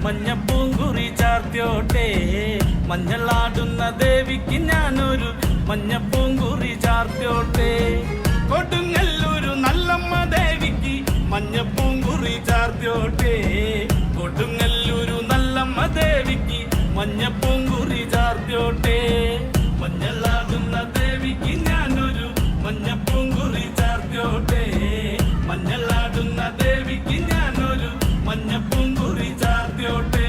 മഞ്ഞപ്പൂങ്കുറി ചാർത്തിയോട്ടെ. മഞ്ഞളാടുന്ന ദേവിക്ക് ഞാനൊരു മഞ്ഞപ്പൂങ്കുറി ചാർത്തിയോട്ടെ. കൊടുങ്ങല്ലൂരു നല്ലമ്മ ദേവിക്ക് മഞ്ഞപ്പൂങ്കുറി ചാർത്തിയോട്ടെ. കൊടുങ്ങല്ലൂരു നല്ലമ്മ ദേവിക്ക് മഞ്ഞപ്പൂങ്കുറി ചാർത്തിയോട്ടെ. മഞ്ഞളാടുന്ന ദേവിക്ക് ഞാനൊരു മഞ്ഞപ്പൂങ്കുറി ചാർത്തിയോട്ടെ. മഞ്ഞളാടുന്ന ദേവിക്ക് ഞാനൊരു മഞ്ഞപ്പൂങ്കുറി ചാർത്തിയോട്ടെ.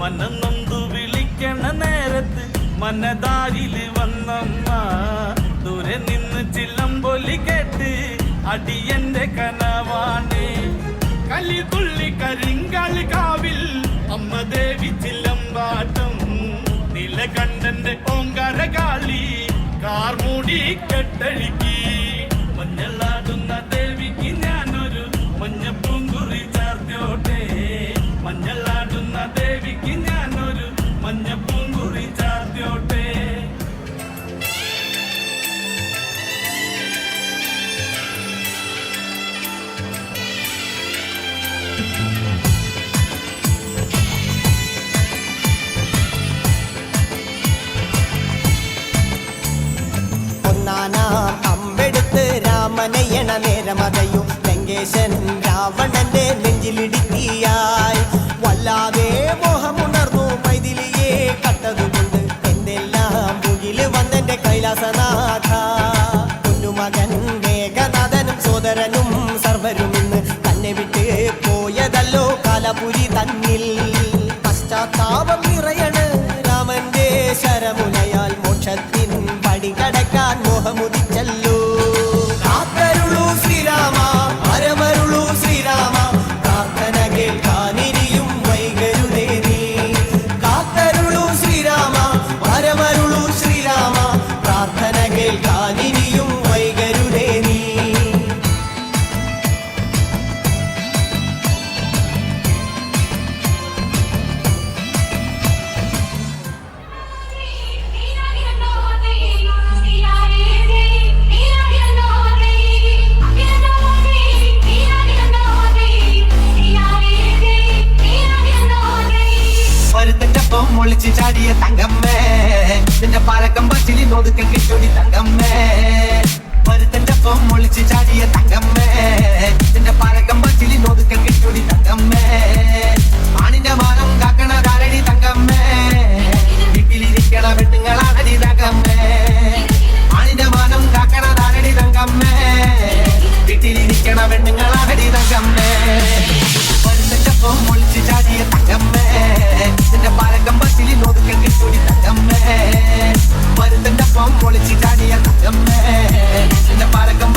മനന്നൊന്തു വിളിക്കണ നേരത്ത് മനതാരില് വന്നമ്മ. ദൂരെ നിന്ന് ചിലമ്പൊലി കേട്ട് അടിയന്റെ കനവാണ്. കലിതുള്ളി കരിങ്കാളി കാവിൽ അമ്മ ദേവി ചിലമ്പാട്ടം. നിലകണ്ഠന്റെ ഓങ്കാര കാളി കാർമൂടി കെട്ടഴിക്കി. മഞ്ഞളാടുന്ന ദേവിക്ക് ഞാനൊരു മഞ്ഞപ്പൂങ്കുറി ചാർത്തിയോട്ടെ. മഞ്ഞളാടുന്ന ദേവിക്ക് ഞാനൊരു മഞ്ഞപ്പൂങ്കുറി ചാർത്തിയോട്ടെ. അമ്പെടുത്ത് രാമനയണ നേരമതയും ലങ്കേശൻ രാവണന്റെ നെഞ്ചിലിടുക്കിയായി. വല്ലാതെ മോഹമുണർന്നു മൈഥിലിയെ കട്ടതുകൊണ്ട്. എന്തെല്ലാം മുകില് വന്നെന്റെ കൈലാസനാഥ. കുഞ്ഞുമകൻ മേഘനാഥനും സോദരനും സർവരും ഇന്ന് തന്നെ വിട്ട് പോയതല്ലോ കാലപുരി തന്നിൽ. പശ്ചാത്താപം നിറയണ് രാമന്റെ ശരമുനയാൽ മോക്ഷത്തിൻ പടികടക്കാൻ മോഹമുദിച്ചല്ലോ. കാത്തരുളൂ ശ്രീരാമ പരമരുളൂ ശ്രീരാമ. പ്രാർത്ഥന കേൾക്കാനിരിയും വൈകരുതേ നീ. കാത്തരുളൂ ശ്രീരാമ പരമരുളൂ ശ്രീരാമ. പ്രാർത്ഥന കേൾക്കാനിരിയും വൈകരുതേ നീ. ഒളിച്ച് ചാടിയ തങ്കമ്മേ നിന്റെ പാലക്കം പച്ചിലി നോതുക്ക കിട്ടൊടി തങ്കമ്മേ. പരുത്തന്റെ ഒപ്പം ഒളിച്ച് ചാടിയ തങ്കമ്മേ നിന്റെ പാലക്കം പച്ചിലി നോതുക്ക കിട്ടൊടി തങ്കമ്മേ. ആണിന്റെ മാനം കാക്കണ കാരടി തങ്കമ്മേ. വീട്ടിലിരിക്കണ പെണ്ണുങ്ങളാണടി തങ്കമ്മേ. ആണിന്റെ മാനം കാക്കണ കാരടി തങ്കമ്മേ. വീട്ടിലിരിക്കണ പെണ്ണുങ്ങളാണടി തങ്കമ്മേ. പരുത്തന്റെ ഒപ്പം ഒളിച്ച് ചാടിയ തങ്കമ്മേ നിന്റെ പാലക്കം പച്ചിലി നോതുക്ക കിട്ടൊടി തങ്കമ്മേ. പരുത്തന്റെ ഒപ്പം ഒളിച്ച് ചാടിയ തങ്കമ്മേ നിന്റെ പാലക്കം